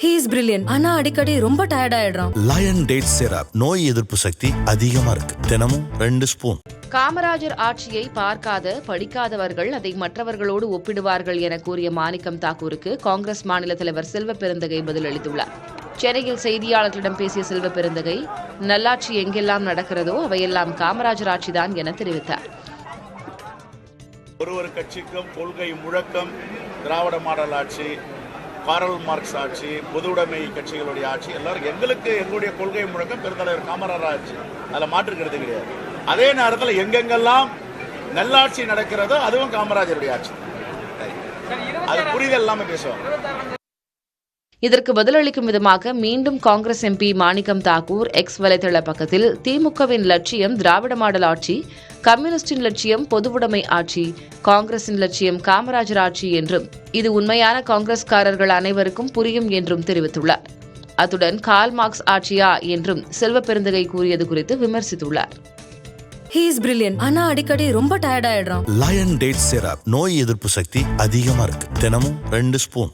He is brilliant. ஆனா அடிக்கடி ரொம்ப டயர்ட் ஆயிடுறான். லயன் டேட் சிரப் நோய் எதிர்ப்பு சக்தி அதிகமா இருக்கு. தினமும் 2 ஸ்பூன். காமராஜர் ஆட்சியை பார்க்காத படிக்காதவர்கள் அதை மற்றவர்களோடு ஒப்பிடுவார்கள் என கூறிய மாணிக்கம் தாக்கூருக்கு காங்கிரஸ் மாநில தலைவர் செல்வ பெருந்தகை பதிலளித்துள்ளார். சென்னையில் செய்தியாளர்களிடம் பேசிய செல்வ பெருந்தகை, நல்லாட்சி எங்கெல்லாம் நடக்கிறதோ அவையெல்லாம் காமராஜர் ஆட்சிதான் என தெரிவித்தார். ஒரு கட்சிக்கும் கொள்கை முழக்கம் திராவிட மாடல் ஆட்சி, காரல் மார்க்ஸ் ஆட்சி, பொதுவுடைமை கட்சிகளுடைய ஆட்சி, எல்லாரும் எங்களுடைய கொள்கை முழக்கம் பெருந்தலைவர் காமராஜர் ஆட்சி, அதில் மாற்றுக்கிறது கிடையாது. அதே நேரத்தில் எங்கெங்கெல்லாம் நல்லாட்சி நடக்கிறதோ அதுவும் காமராஜருடைய ஆட்சி. அது புரிதல் இல்லாம பேசுவாங்க. இதற்கு பதிலளிக்கும் விதமாக மீண்டும் காங்கிரஸ் எம்பி மாணிக்கம் தாக்கூர் எக்ஸ் வலைதள பக்கத்தில் திமுகவின் லட்சியம் திராவிட மாடல் ஆட்சி, கம்யூனிஸ்டின் லட்சியம் பொதுவுடைமை ஆட்சி, காங்கிரசின் லட்சியம் காமராஜர் ஆட்சி என்றும் இது உண்மையான காங்கிரஸ்காரர்கள் அனைவருக்கும் புரியும் என்றும் தெரிவித்துள்ளார். அத்துடன் கார்ல் மார்க்ஸ் ஆட்சியா என்றும் செல்வ பெருந்தகை கூறியது குறித்து விமர்சித்துள்ளார். He is brilliant. ஆனா அடிக்கடி ரொம்ப டயர்ட் ஆயிடுறான். லயன் டேட் சிரப் நோய் எதிர்ப்பு சக்தி அதிகமா இருக்கு. தினமும் 2 ஸ்பூன்.